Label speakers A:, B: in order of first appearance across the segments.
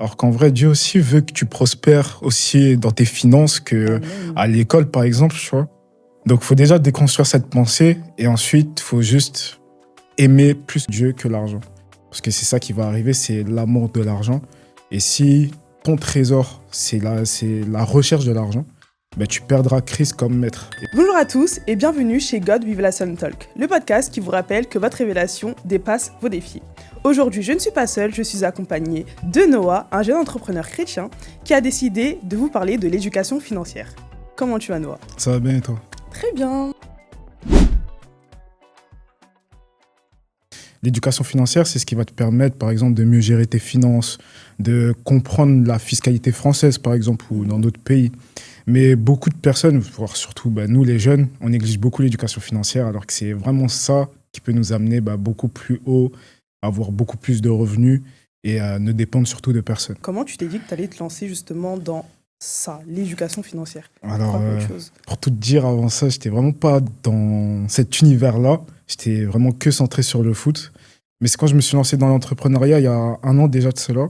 A: Alors qu'en vrai, Dieu aussi veut que tu prospères aussi dans tes finances que
B: Amen.
A: à l'école, par exemple, tu vois. Donc, il faut déjà déconstruire cette pensée et ensuite, il faut juste aimer plus Dieu que l'argent. Parce que c'est ça qui va arriver, c'est l'amour de l'argent. Et si ton trésor, c'est la recherche de l'argent, ben, tu perdras Christ comme maître.
B: Bonjour à tous et bienvenue chez God Revelation Talk, le podcast qui vous rappelle que votre révélation dépasse vos défis. Aujourd'hui, je ne suis pas seule, je suis accompagnée de Noah, un jeune entrepreneur chrétien qui a décidé de vous parler de l'éducation financière. Comment tu vas, Noah ?
A: Ça va bien et toi ?
B: Très bien.
A: L'éducation financière, c'est ce qui va te permettre, par exemple, de mieux gérer tes finances, de comprendre la fiscalité française, par exemple, ou dans d'autres pays. Mais beaucoup de personnes, voire surtout nous les jeunes, on néglige beaucoup l'éducation financière, alors que c'est vraiment ça qui peut nous amener beaucoup plus haut, avoir beaucoup plus de revenus et ne dépendre surtout de personne.
B: Comment tu t'es dit que tu allais te lancer justement dans ça, l'éducation financière ?
A: Alors,
B: Pas autre chose.
A: pour tout te dire, avant ça, j'étais vraiment pas dans cet univers-là. J'étais vraiment que centré sur le foot. Mais c'est quand je me suis lancé dans l'entrepreneuriat, il y a un an déjà de cela,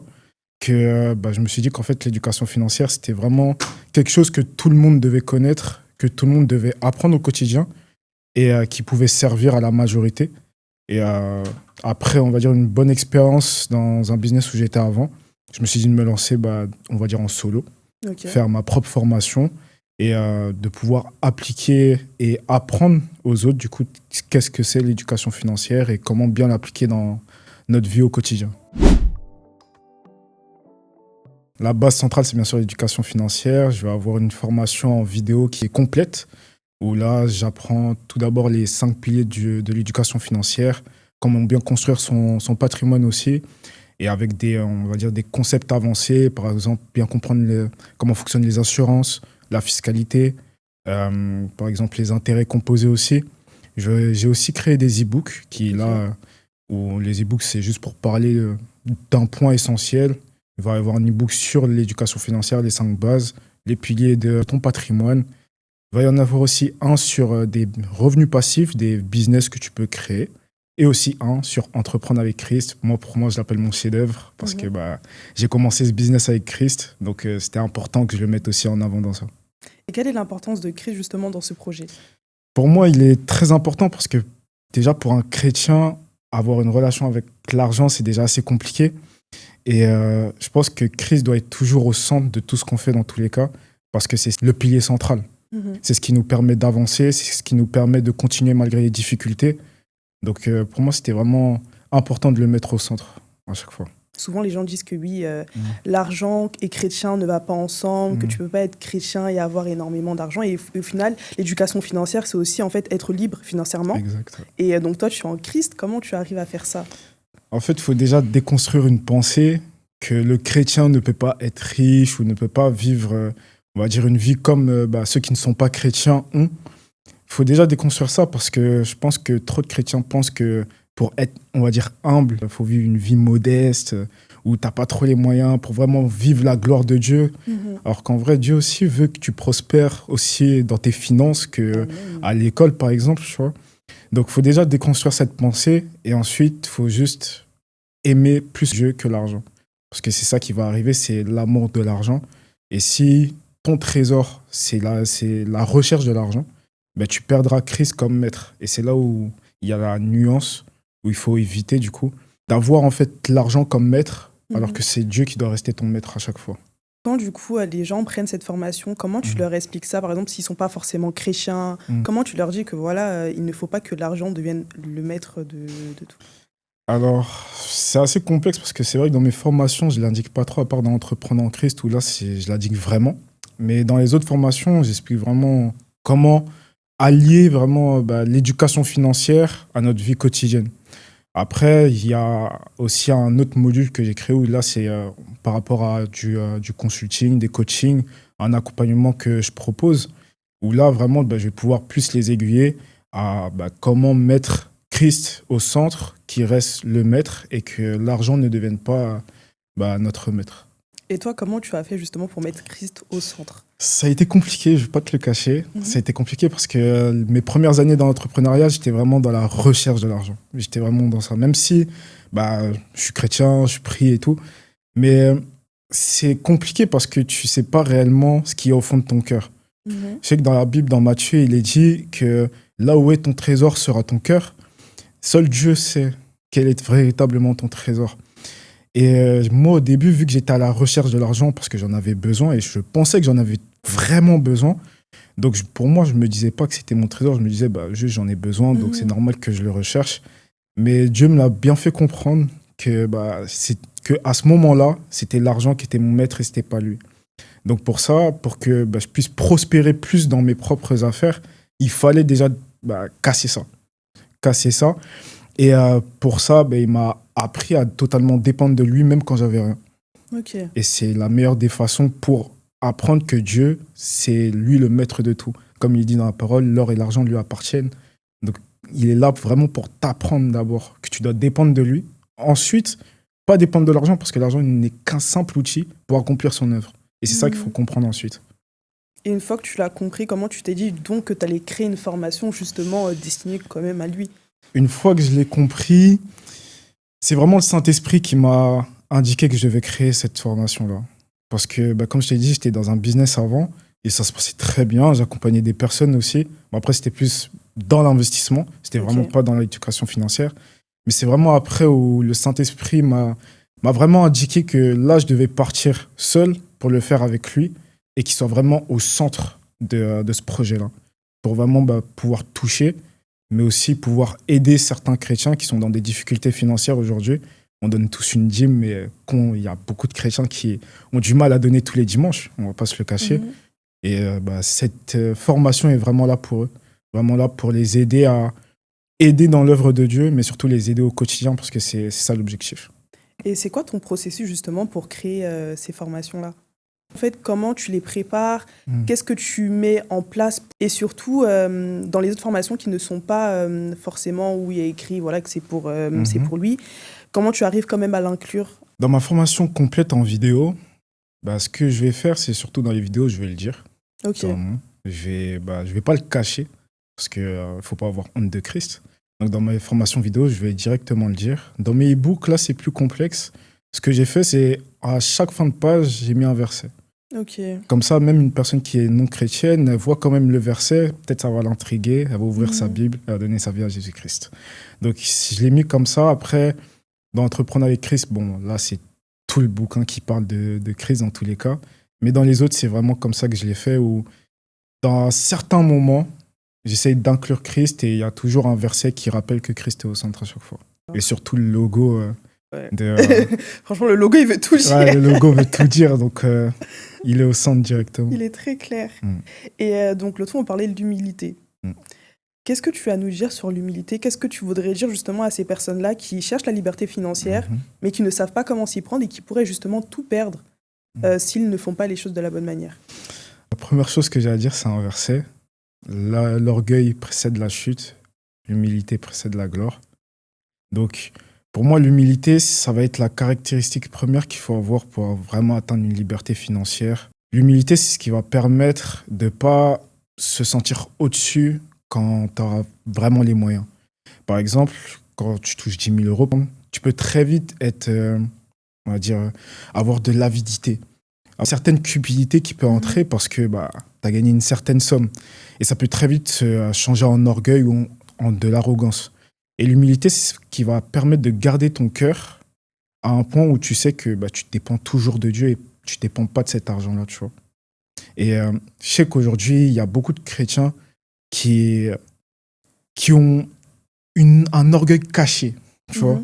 A: que je me suis dit qu'en fait, l'éducation financière, c'était vraiment quelque chose que tout le monde devait connaître, que tout le monde devait apprendre au quotidien et qui pouvait servir à la majorité. Et après, on va dire, une bonne expérience dans un business où j'étais avant, je me suis dit de me lancer, on va dire, en solo,
B: Ok.
A: faire ma propre formation et de pouvoir appliquer et apprendre aux autres, du coup, qu'est-ce que c'est l'éducation financière et comment bien l'appliquer dans notre vie au quotidien. La base centrale, c'est bien sûr l'éducation financière. Je vais avoir une formation en vidéo qui est complète, où là, j'apprends tout d'abord les 5 piliers de l'éducation financière, comment bien construire son patrimoine aussi, et avec on va dire des concepts avancés, par exemple, bien comprendre comment fonctionnent les assurances, la fiscalité, par exemple, les intérêts composés aussi. J'ai aussi créé des e-books où les e-books, c'est juste pour parler d'un point essentiel. Il va y avoir un e-book sur l'éducation financière, les 5 bases, les piliers de ton patrimoine. Il va y en avoir aussi un sur des revenus passifs, des business que tu peux créer. Et aussi un sur entreprendre avec Christ. Pour moi, je l'appelle mon chef-d'œuvre parce que j'ai commencé ce business avec Christ. Donc, c'était important que je le mette aussi en avant dans ça.
B: Et quelle est l'importance de Christ justement dans ce projet ?
A: Pour moi, il est très important parce que déjà, pour un chrétien, avoir une relation avec l'argent, c'est déjà assez compliqué. Et je pense que Christ doit être toujours au centre de tout ce qu'on fait dans tous les cas parce que c'est le pilier central. C'est ce qui nous permet d'avancer, c'est ce qui nous permet de continuer malgré les difficultés. Donc pour moi, c'était vraiment important de le mettre au centre à chaque fois.
B: Souvent, les gens disent que oui, l'argent et chrétien ne va pas ensemble, que tu peux pas être chrétien et avoir énormément d'argent. Et au final, l'éducation financière, c'est aussi en fait être libre financièrement.
A: Exact.
B: Et donc toi, tu es en Christ. Comment tu arrives à faire ça ?
A: En fait, il faut déjà déconstruire une pensée que le chrétien ne peut pas être riche ou ne peut pas vivre, on va dire, une vie comme ceux qui ne sont pas chrétiens ont. Il faut déjà déconstruire ça parce que je pense que trop de chrétiens pensent que pour être, on va dire, humble, il faut vivre une vie modeste où tu n'as pas trop les moyens pour vraiment vivre la gloire de Dieu. Alors qu'en vrai, Dieu aussi veut que tu prospères aussi dans tes finances qu'à l'école, par exemple, tu vois. Donc, il faut déjà déconstruire cette pensée et ensuite, il faut juste aimer plus Dieu que l'argent. Parce que c'est ça qui va arriver, c'est l'amour de l'argent. Et si ton trésor, c'est la recherche de l'argent, tu perdras Christ comme maître. Et c'est là où il y a la nuance, où il faut éviter, du coup, d'avoir en fait l'argent comme maître, alors que c'est Dieu qui doit rester ton maître à chaque fois.
B: Quand du coup les gens prennent cette formation, comment tu leur expliques ça ? Par exemple, s'ils ne sont pas forcément chrétiens, comment tu leur dis que voilà, il ne faut pas que l'argent devienne le maître de tout ?
A: Alors, c'est assez complexe parce que c'est vrai que dans mes formations, je ne l'indique pas trop, à part dans Entrepreneur en Christ, où là, je l'indique vraiment. Mais dans les autres formations, j'explique vraiment comment allier vraiment l'éducation financière à notre vie quotidienne. Après, il y a aussi un autre module que j'ai créé où là, c'est par rapport à du consulting, des coachings, un accompagnement que je propose, où là, vraiment, je vais pouvoir plus les aiguiller à comment mettre Christ au centre, qui reste le maître et que l'argent ne devienne pas notre maître.
B: Et toi, comment tu as fait justement pour mettre Christ au centre ?
A: Ça a été compliqué, je ne vais pas te le cacher. Ça a été compliqué parce que mes premières années dans l'entrepreneuriat, j'étais vraiment dans la recherche de l'argent. J'étais vraiment dans ça. Même si je suis chrétien, je prie et tout. Mais c'est compliqué parce que tu sais pas réellement ce qui est au fond de ton cœur. Je sais que dans la Bible, dans Matthieu, il est dit que là où est ton trésor sera ton cœur. Seul Dieu sait quel est véritablement ton trésor. Et moi, au début, vu que j'étais à la recherche de l'argent parce que j'en avais besoin et je pensais que j'en avais vraiment besoin, donc pour moi, je me disais pas que c'était mon trésor. Je me disais, bah, juste j'en ai besoin, donc c'est normal que je le recherche. Mais Dieu me l'a bien fait comprendre que, bah, que à ce moment-là, c'était l'argent qui était mon maître et c'était pas lui. Donc pour ça, pour que bah, je puisse prospérer plus dans mes propres affaires, il fallait déjà bah, casser ça. Casser ça. Et pour ça, bah, il m'a appris à totalement dépendre de lui, même quand j'avais rien.
B: Ok.
A: Et c'est la meilleure des façons pour apprendre que Dieu, c'est lui le maître de tout. Comme il dit dans la parole, l'or et l'argent lui appartiennent. Donc il est là vraiment pour t'apprendre d'abord que tu dois dépendre de lui. Ensuite, pas dépendre de l'argent parce que l'argent n'est qu'un simple outil pour accomplir son œuvre. Et c'est ça qu'il faut comprendre ensuite.
B: Et une fois que tu l'as compris, comment tu t'es dit donc que tu allais créer une formation justement destinée quand même à lui?
A: Une fois que je l'ai compris, c'est vraiment le Saint-Esprit qui m'a indiqué que je devais créer cette formation-là. Parce que, bah, comme je t'ai dit, j'étais dans un business avant et ça se passait très bien. J'accompagnais des personnes aussi. Bon, après, c'était plus dans l'investissement. C'était vraiment pas dans l'éducation financière. Mais c'est vraiment après où le Saint-Esprit m'a vraiment indiqué que là, je devais partir seul pour le faire avec lui et qu'il soit vraiment au centre de ce projet-là. Pour vraiment bah, pouvoir toucher, mais aussi pouvoir aider certains chrétiens qui sont dans des difficultés financières aujourd'hui. On donne tous une dîme, mais il y a beaucoup de chrétiens qui ont du mal à donner tous les dimanches, on ne va pas se le cacher. Et bah, cette formation est vraiment là pour eux, vraiment là pour les aider à aider dans l'œuvre de Dieu, mais surtout les aider au quotidien, parce que c'est ça l'objectif.
B: Et c'est quoi ton processus justement pour créer ces formations-là? En fait, comment tu les prépares? Qu'est-ce que tu mets en place? Et surtout, dans les autres formations qui ne sont pas forcément où il y a écrit voilà, que c'est pour lui, comment tu arrives quand même à l'inclure?
A: Dans ma formation complète en vidéo, bah, ce que je vais faire, c'est surtout dans les vidéos, je vais le dire.
B: Ok.
A: Je vais pas le cacher, parce qu'il ne faut pas avoir honte de Christ. Donc dans mes formations vidéo, je vais directement le dire. Dans mes e-books, là, c'est plus complexe. Ce que j'ai fait, c'est à chaque fin de page, j'ai mis un verset.
B: Ok.
A: Comme ça, même une personne qui est non chrétienne, elle voit quand même le verset, peut-être ça va l'intriguer, elle va ouvrir sa Bible, elle va donner sa vie à Jésus-Christ. Donc je l'ai mis comme ça. Après, dans Entreprendre avec Christ, bon, là, c'est tout le bouquin qui parle de Christ dans tous les cas. Mais dans les autres, c'est vraiment comme ça que je l'ai fait, où dans certains moments, j'essaye d'inclure Christ et il y a toujours un verset qui rappelle que Christ est au centre à chaque fois. Et surtout le logo.
B: Franchement, le logo, il veut tout dire.
A: Ouais, le logo veut tout dire, donc il est au centre directement.
B: Il est très clair. Et donc, l'autre fois, on parlait de l'humilité. Qu'est-ce que tu as à nous dire sur l'humilité? Qu'est-ce que tu voudrais dire justement à ces personnes-là qui cherchent la liberté financière, mais qui ne savent pas comment s'y prendre et qui pourraient justement tout perdre s'ils ne font pas les choses de la bonne manière?
A: La première chose que j'ai à dire, c'est un verset. L'orgueil précède la chute, l'humilité précède la gloire. Donc, pour moi, l'humilité, ça va être la caractéristique première qu'il faut avoir pour vraiment atteindre une liberté financière. L'humilité, c'est ce qui va permettre de ne pas se sentir au-dessus quand tu auras vraiment les moyens. Par exemple, quand tu touches 10 000 euros, tu peux très vite être, on va dire, avoir de l'avidité. Une certaine cupidité qui peut entrer parce que bah, tu as gagné une certaine somme. Et ça peut très vite se changer en orgueil ou en de l'arrogance. Et l'humilité, c'est ce qui va permettre de garder ton cœur à un point où tu sais que bah, tu dépends toujours de Dieu et tu ne dépends pas de cet argent-là, tu vois. Et je sais qu'aujourd'hui, il y a beaucoup de chrétiens qui ont un orgueil caché, tu vois.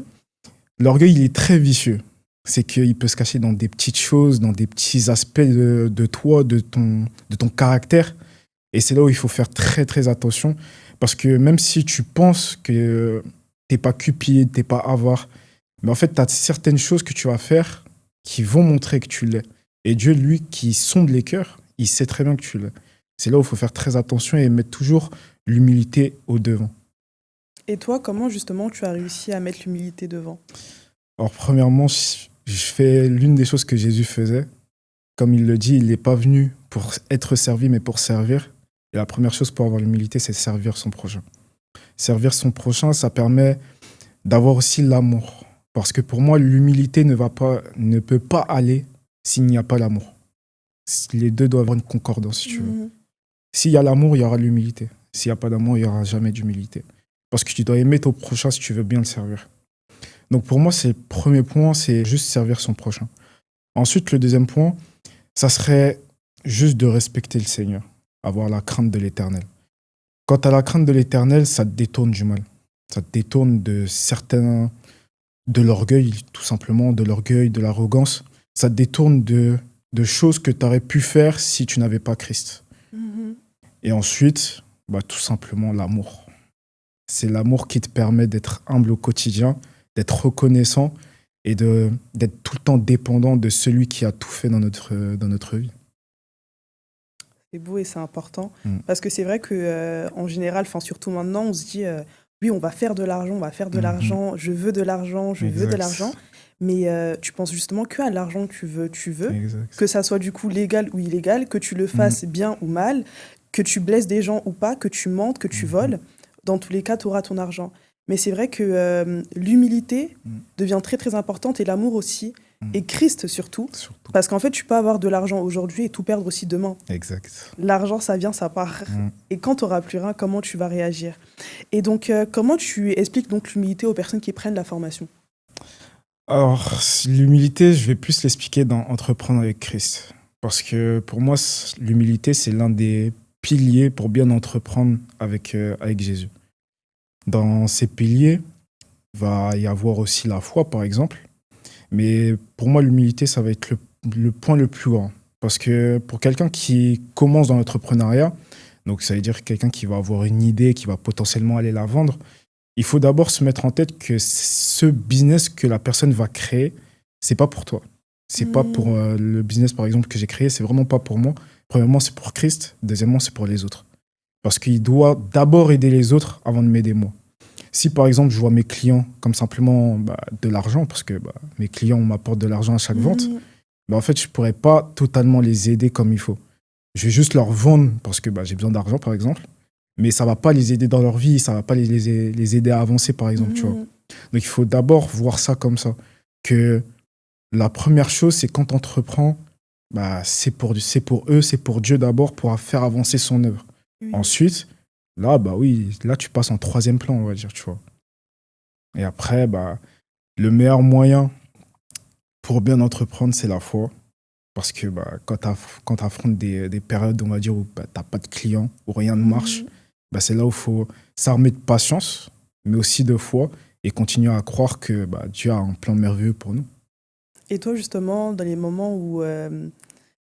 A: L'orgueil, il est très vicieux. C'est qu'il peut se cacher dans des petites choses, dans des petits aspects de toi, de ton caractère. Et c'est là où il faut faire très, très attention. Parce que même si tu penses que tu n'es pas cupide, tu n'es pas avare, mais en fait, tu as certaines choses que tu vas faire qui vont montrer que tu l'es. Et Dieu, lui, qui sonde les cœurs, il sait très bien que tu l'es. C'est là où il faut faire très attention et mettre toujours l'humilité au devant.
B: Et toi, comment justement tu as réussi à mettre l'humilité devant?
A: Alors, premièrement, je fais l'une des choses que Jésus faisait. Comme il le dit, il n'est pas venu pour être servi, mais pour servir. Et la première chose pour avoir l'humilité, c'est servir son prochain. Servir son prochain, ça permet d'avoir aussi l'amour. Parce que pour moi, l'humilité ne peut pas aller s'il n'y a pas l'amour. Les deux doivent avoir une concordance, si tu veux.
B: Mhm.
A: S'il y a l'amour, il y aura l'humilité. S'il n'y a pas d'amour, il n'y aura jamais d'humilité. Parce que tu dois aimer ton prochain si tu veux bien le servir. Donc pour moi, c'est le premier point, c'est juste servir son prochain. Ensuite, le deuxième point, ça serait juste de respecter le Seigneur, avoir la crainte de l'Éternel. Quand tu as la crainte de l'Éternel, ça te détourne du mal. Ça te détourne de l'orgueil, tout simplement, de l'orgueil, de l'arrogance. Ça te détourne de choses que tu aurais pu faire si tu n'avais pas Christ.
B: Mhm.
A: Et ensuite, tout simplement l'amour. C'est l'amour qui te permet d'être humble au quotidien, d'être reconnaissant et d'être tout le temps dépendant de celui qui a tout fait dans notre vie.
B: C'est beau et c'est important.
A: Mm.
B: Parce que c'est vrai qu'en général, surtout maintenant, on se dit oui, on va faire de l'argent, on va faire de l'argent, je veux de l'argent, je veux de l'argent. Mais tu penses justement qu'à l'argent que tu veux,
A: Exact.
B: que ça soit du coup légal ou illégal, que tu le fasses bien ou mal, que tu blesses des gens ou pas, que tu mentes, que tu voles. Dans tous les cas, tu auras ton argent. Mais c'est vrai que l'humilité devient très très importante et l'amour aussi, et Christ surtout. Parce qu'en fait, tu peux avoir de l'argent aujourd'hui et tout perdre aussi demain.
A: Exact.
B: L'argent, ça vient, ça part. Et quand tu n'auras plus rien, comment tu vas réagir? Et donc, comment tu expliques donc l'humilité aux personnes qui prennent la formation?
A: Alors, l'humilité, je vais plus l'expliquer dans Entreprendre avec Christ. Parce que pour moi, l'humilité, c'est l'un des piliers pour bien entreprendre avec Jésus. Dans ces piliers, il va y avoir aussi la foi, par exemple. Mais pour moi, l'humilité, ça va être le point le plus grand. Parce que pour quelqu'un qui commence dans l'entrepreneuriat, donc ça veut dire quelqu'un qui va avoir une idée, qui va potentiellement aller la vendre, il faut d'abord se mettre en tête que ce business que la personne va créer, c'est pas pour toi. C'est pas pour le business, par exemple, que j'ai créé, c'est vraiment pas pour moi. Premièrement, c'est pour Christ. Deuxièmement, c'est pour les autres. Parce qu'il doit d'abord aider les autres avant de m'aider moi. Si, par exemple, je vois mes clients comme simplement de l'argent, parce que mes clients m'apportent de l'argent à chaque vente, en fait, je ne pourrais pas totalement les aider comme il faut. Je vais juste leur vendre parce que j'ai besoin d'argent, par exemple, mais ça ne va pas les aider dans leur vie, ça ne va pas les aider à avancer, par exemple. Tu vois. Donc, il faut d'abord voir ça comme ça. Que la première chose, c'est quand on entreprend, c'est pour eux, c'est pour Dieu d'abord, pour faire avancer son œuvre. Ensuite, là, là, tu passes en troisième plan, on va dire, tu vois. Et après, le meilleur moyen pour bien entreprendre, c'est la foi. Parce que quand tu affrontes des périodes, on va dire, où tu n'as pas de clients, où rien ne marche, c'est là où il faut s'armer de patience, mais aussi de foi, et continuer à croire que Dieu a un plan merveilleux pour nous.
B: Et toi, justement, dans les moments où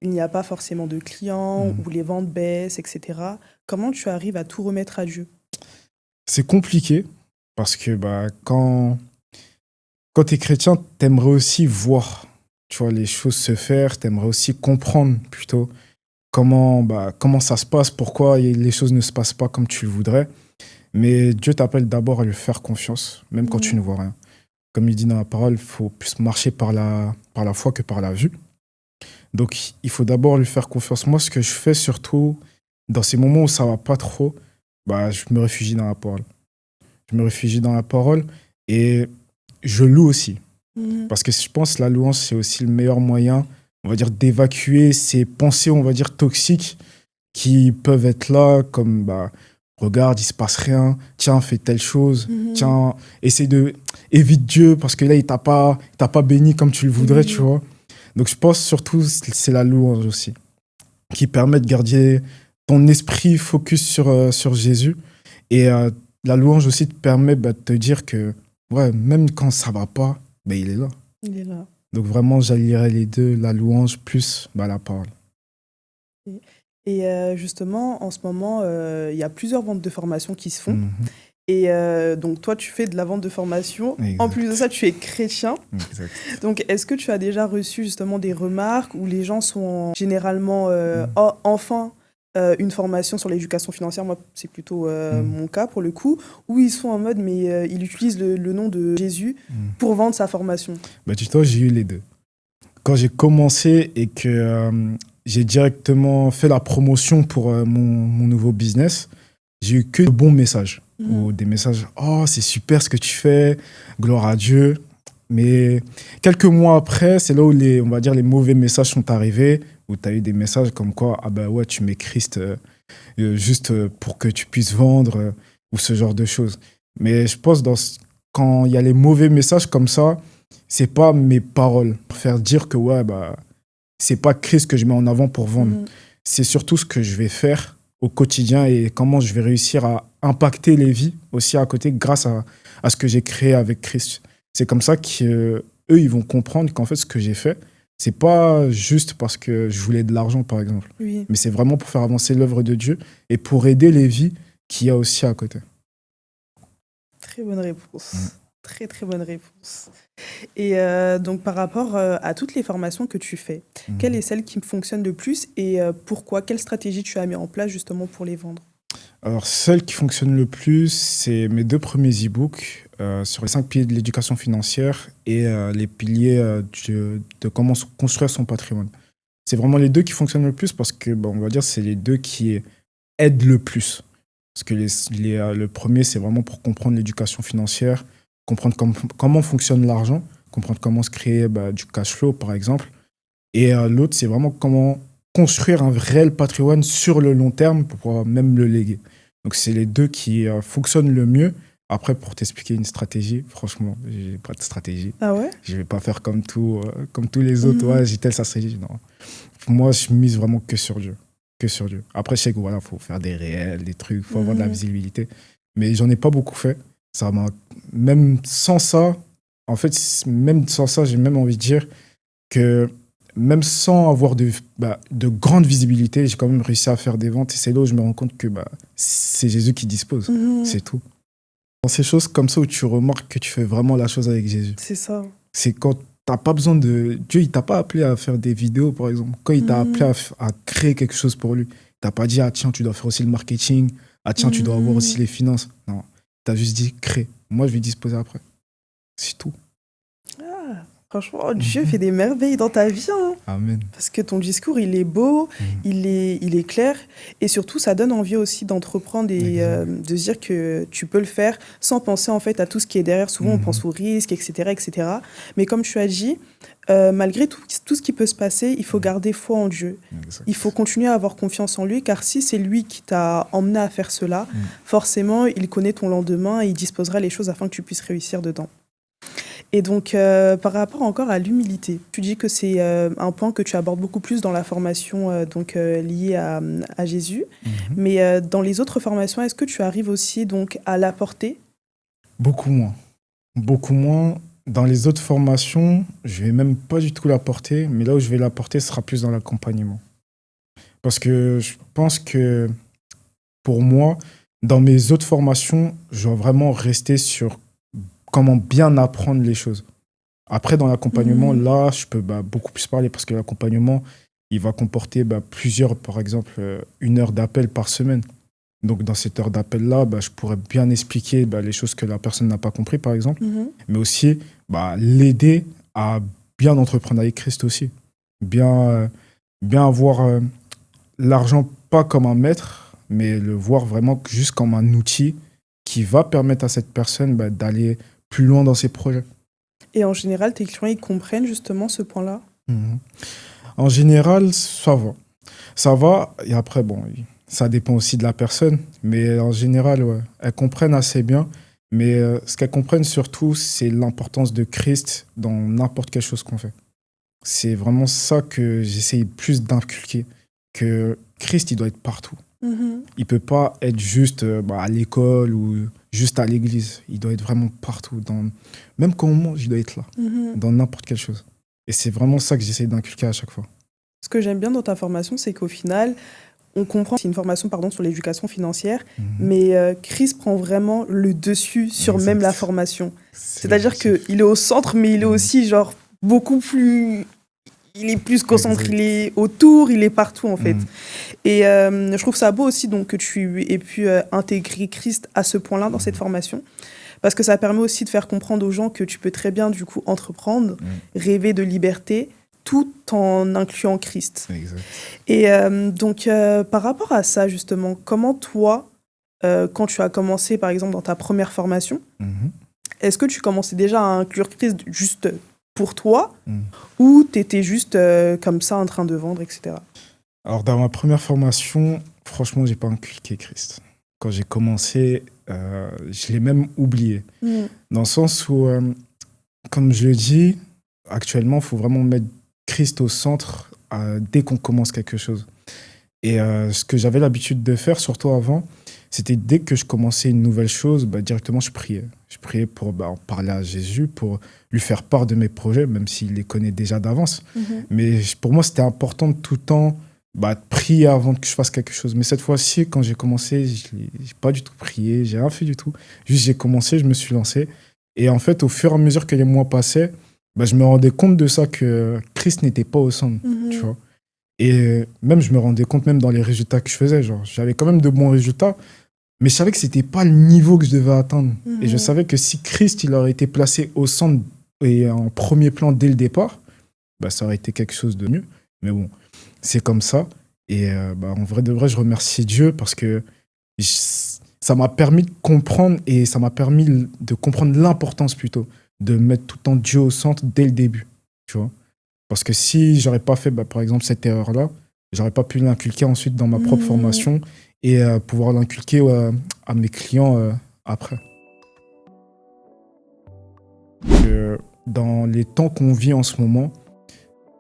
B: il n'y a pas forcément de clients, où les ventes baissent, etc., comment tu arrives à tout remettre à Dieu?
A: C'est compliqué, parce que quand tu es chrétien, tu aimerais aussi voir, tu vois, les choses se faire, tu aimerais aussi comprendre plutôt comment ça se passe, pourquoi les choses ne se passent pas comme tu le voudrais. Mais Dieu t'appelle d'abord à lui faire confiance, même quand tu ne vois rien. Comme il dit dans la parole, il faut plus marcher par la foi que par la vue. Donc, il faut d'abord lui faire confiance. Moi, ce que je fais surtout, dans ces moments où ça ne va pas trop, je me réfugie dans la parole. Je me réfugie dans la parole et je loue aussi. Parce que je pense que la louange, c'est aussi le meilleur moyen, on va dire, d'évacuer ces pensées, on va dire, toxiques qui peuvent être là, comme, regarde, il ne se passe rien, tiens, fais telle chose, tiens, évite Dieu, parce que là, il t'a pas béni comme tu le voudrais, tu vois. Donc, je pense surtout, c'est la louange aussi, qui permet de garder ton esprit focus sur Jésus. Et la louange aussi te permet de te dire que, même quand ça ne va pas, il est là.
B: Il est là.
A: Donc, vraiment, j'allierais les deux, la louange plus la parole.
B: Et justement, en ce moment, il y a plusieurs ventes de formation qui se font. Et donc, toi, tu fais de la vente de formation. Exact. En plus de ça, tu es chrétien.
A: Exact.
B: Donc, est-ce que tu as déjà reçu justement des remarques où les gens sont généralement enfin une formation sur l'éducation financière? Moi, c'est plutôt mon cas pour le coup, où ils sont en mode, mais ils utilisent le nom de Jésus pour vendre sa formation.
A: Tu vois, j'ai eu les deux. Quand j'ai commencé et que j'ai directement fait la promotion pour mon nouveau business, j'ai eu que de bons messages. Ou des messages, oh, c'est super ce que tu fais, gloire à Dieu. Mais quelques mois après, c'est là où on va dire, les mauvais messages sont arrivés, où tu as eu des messages comme quoi, ah ben ouais, tu mets Christ juste pour que tu puisses vendre, ou ce genre de choses. Mais je pense quand il y a les mauvais messages comme ça, c'est pas mes paroles. Pour faire dire que ouais, bah, c'est pas Christ que je mets en avant pour vendre. C'est surtout ce que je vais faire au quotidien et comment je vais réussir à impacter les vies aussi à côté grâce à ce que j'ai créé avec Christ. C'est comme ça qu'eux, ils vont comprendre qu'en fait, ce que j'ai fait, c'est pas juste parce que je voulais de l'argent, par exemple.
B: Oui.
A: Mais c'est vraiment pour faire avancer l'œuvre de Dieu et pour aider les vies qu'il y a aussi à côté.
B: Très bonne réponse. Très, très bonne réponse. Et donc, par rapport à toutes les formations que tu fais, quelle est celle qui fonctionne le plus et pourquoi? Quelle stratégie tu as mis en place justement pour les vendre?
A: Alors, celle qui fonctionne le plus, c'est mes 2 premiers e-books sur les 5 piliers de l'éducation financière et les piliers de comment construire son patrimoine. C'est vraiment les 2 qui fonctionnent le plus parce que, on va dire, c'est les 2 qui aident le plus. Parce que le premier, c'est vraiment pour comprendre l'éducation financière, comprendre comment fonctionne l'argent, comprendre comment se créer du cash flow, par exemple. Et l'autre, c'est vraiment comment construire un réel patrimoine sur le long terme pour pouvoir même le léguer. Donc, c'est les 2 qui fonctionnent le mieux. Après, pour t'expliquer une stratégie, franchement, j'ai pas de stratégie.
B: Ah ouais?
A: Je vais pas faire comme tous les autres. Ouais, j'ai telle stratégie. Non. Moi, je mise vraiment que sur Dieu. Que sur Dieu. Après, je sais que voilà, faut faire des réels, des trucs, faut avoir de la visibilité. Mais j'en ai pas beaucoup fait. Même sans ça, en fait, même sans ça, j'ai même envie de dire que même sans avoir de grande visibilité, j'ai quand même réussi à faire des ventes. Et c'est là où je me rends compte que c'est Jésus qui dispose. C'est tout. Dans ces choses comme ça où tu remarques que tu fais vraiment la chose avec Jésus.
B: C'est ça.
A: C'est quand t'as pas besoin de... Dieu, il t'a pas appelé à faire des vidéos, par exemple. Quand il t'a appelé à créer quelque chose pour lui, il t'a pas dit, ah tiens, tu dois faire aussi le marketing. Ah tiens, tu dois avoir aussi les finances. Non, t'as juste dit, crée. Moi, je vais disposer après. C'est tout.
B: Ah, franchement, Dieu fait des merveilles dans ta vie. Hein.
A: Amen.
B: Parce que ton discours, il est beau, il est clair. Et surtout, ça donne envie aussi d'entreprendre et de se dire que tu peux le faire sans penser en fait à tout ce qui est derrière. Souvent, on pense aux risques, etc., etc. Mais comme tu as dit, malgré tout ce qui peut se passer, il faut garder foi en Dieu.
A: Exact.
B: Il faut continuer à avoir confiance en lui, car si c'est lui qui t'a emmené à faire cela, forcément, il connaît ton lendemain et il disposera les choses afin que tu puisses réussir dedans. Et donc, par rapport encore à l'humilité, tu dis que c'est un point que tu abordes beaucoup plus dans la formation liée à Jésus. Mais dans les autres formations, est-ce que tu arrives aussi donc, à l'apporter?
A: Beaucoup moins. Beaucoup moins. Dans les autres formations, je vais même pas du tout l'apporter, mais là où je vais l'apporter, ce sera plus dans l'accompagnement. Parce que je pense que pour moi, dans mes autres formations, je dois vraiment rester sur comment bien apprendre les choses. Après, dans l'accompagnement, là, je peux beaucoup plus parler parce que l'accompagnement, il va comporter plusieurs, par exemple, 1 heure d'appel par semaine. Donc, dans cette heure d'appel-là, je pourrais bien expliquer les choses que la personne n'a pas compris, par exemple, mais aussi l'aider à bien entreprendre avec Christ aussi. Bien avoir l'argent pas comme un maître, mais le voir vraiment juste comme un outil qui va permettre à cette personne d'aller plus loin dans ses projets.
B: Et en général, tes clients, ils comprennent justement ce point-là?
A: En général, ça va. Ça va, et après, ça dépend aussi de la personne, mais en général, ouais, elles comprennent assez bien. Mais ce qu'elles comprennent surtout, c'est l'importance de Christ dans n'importe quelle chose qu'on fait. C'est vraiment ça que j'essaye plus d'inculquer, que Christ, il doit être partout. Il peut pas être juste à l'école ou juste à l'église. Il doit être vraiment partout. Même quand on mange, il doit être là, dans n'importe quelle chose. Et c'est vraiment ça que j'essaie d'inculquer à chaque fois.
B: Ce que j'aime bien dans ta formation, c'est qu'au final, on comprend que c'est une formation sur l'éducation financière, mais Christ prend vraiment le dessus sur même la formation. C'est-à-dire qu'il est au centre, mais il est aussi beaucoup plus... Il est plus concentré, il est autour, il est partout en fait. Et je trouve ça beau aussi donc, que tu aies pu intégrer Christ à ce point-là dans cette formation. Parce que ça permet aussi de faire comprendre aux gens que tu peux très bien du coup entreprendre, rêver de liberté, tout en incluant Christ.
A: Exact.
B: Et donc par rapport à ça justement, comment toi, quand tu as commencé par exemple dans ta première formation, est-ce que tu commençais déjà à inclure Christ juste pour toi ou tu étais juste comme ça en train de vendre, etc.
A: Alors, dans ma première formation, franchement, j'ai pas inculqué Christ. Quand j'ai commencé, je l'ai même oublié. Dans le sens où, comme je le dis, actuellement, il faut vraiment mettre Christ au centre dès qu'on commence quelque chose. Et ce que j'avais l'habitude de faire, surtout avant, c'était dès que je commençais une nouvelle chose, directement je priais. Je priais pour en parler à Jésus, pour lui faire part de mes projets, même s'il les connaît déjà d'avance. Mais pour moi, c'était important de tout le temps prier avant que je fasse quelque chose. Mais cette fois-ci, quand j'ai commencé, je n'ai pas du tout prié, j'ai rien fait du tout. Juste j'ai commencé, je me suis lancé. Et en fait, au fur et à mesure que les mois passaient, je me rendais compte de ça, que Christ n'était pas au centre, tu vois. Et même, je me rendais compte même dans les résultats que je faisais. Genre, j'avais quand même de bons résultats, mais je savais que c'était pas le niveau que je devais atteindre. Et je savais que si Christ il aurait été placé au centre et en premier plan dès le départ, ça aurait été quelque chose de mieux. Mais bon, c'est comme ça. Et en vrai de vrai, je remercie Dieu parce que ça m'a permis de comprendre, et ça m'a permis de comprendre l'importance plutôt de mettre tout le temps Dieu au centre dès le début, tu vois. Parce que si j'aurais pas fait, par exemple, cette erreur-là, j'aurais pas pu l'inculquer ensuite dans ma propre formation et pouvoir l'inculquer à mes clients après. Dans les temps qu'on vit en ce moment,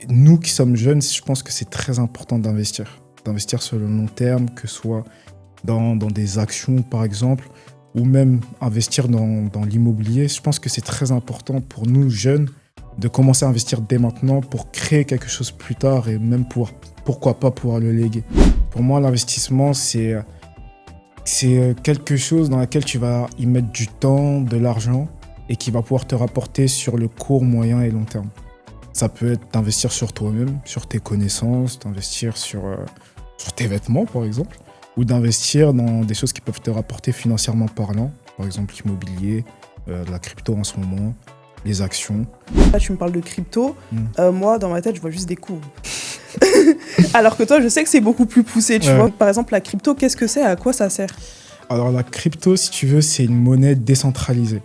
A: nous qui sommes jeunes, je pense que c'est très important d'investir. D'investir sur le long terme, que ce soit dans des actions, par exemple, ou même investir dans l'immobilier. Je pense que c'est très important pour nous, jeunes, de commencer à investir dès maintenant pour créer quelque chose plus tard et même pourquoi pas pouvoir le léguer. Pour moi, l'investissement, c'est quelque chose dans lequel tu vas y mettre du temps, de l'argent et qui va pouvoir te rapporter sur le court, moyen et long terme. Ça peut être d'investir sur toi-même, sur tes connaissances, d'investir sur tes vêtements, par exemple, ou d'investir dans des choses qui peuvent te rapporter financièrement parlant, par exemple l'immobilier, la crypto en ce moment, les actions.
B: Là, tu me parles de crypto. Moi, dans ma tête, je vois juste des courbes. Alors que toi, je sais que c'est beaucoup plus poussé, tu vois. Par exemple, la crypto, qu'est-ce que c'est ? À quoi ça sert ?
A: Alors, la crypto, si tu veux, c'est une monnaie décentralisée.